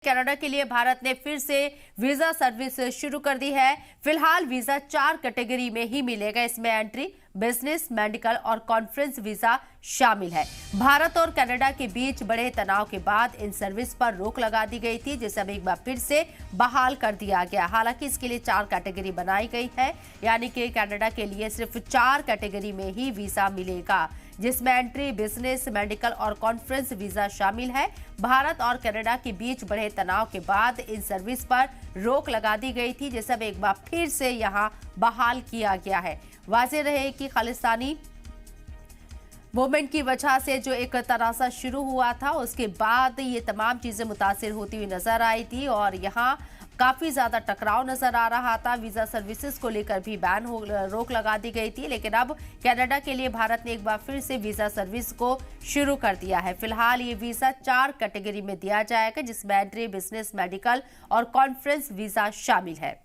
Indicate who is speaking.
Speaker 1: Canada के लिए भारत ने फिर से वीजा सर्विस शुरू कर दी है। फिलहाल वीजा 4 कैटेगरी में ही मिलेगा। इसमें एंट्री, बिजनेस, मेडिकल और कॉन्फ्रेंस वीजा शामिल है। भारत और कनाडा के बीच बड़े तनाव के बाद इन सर्विस पर रोक लगा दी गई थी, जिसे अब एक बार फिर से बहाल कर दिया गया। हालांकि इसके लिए 4 कैटेगरी बनाई गई है, यानी कि कनाडा के लिए सिर्फ 4 कैटेगरी में ही वीजा मिलेगा, जिसमें एंट्री, बिजनेस, मेडिकल और कॉन्फ्रेंस वीजा शामिल है। भारत और कनाडा के बीच बढ़े तनाव के बाद इन सर्विस पर रोक लगा दी गई थी, जिसे अब एक बार फिर से यहां बहाल किया गया है। वाज़ेह रहे कि खालिस्तानी मूवमेंट की वजह से जो एक तनाज़ा शुरू हुआ था, उसके बाद ये तमाम चीजें मुतासिर होती हुई नजर आई थी और यहाँ काफी ज्यादा टकराव नजर आ रहा था। वीजा सर्विसेज को लेकर भी रोक लगा दी गई थी, लेकिन अब कनाडा के लिए भारत ने एक बार फिर से वीजा सर्विस को शुरू कर दिया है। फिलहाल ये वीजा 4 कैटेगरी में दिया जाएगा, जिसमें एंट्री, बिजनेस, मेडिकल और कॉन्फ्रेंस वीजा शामिल है।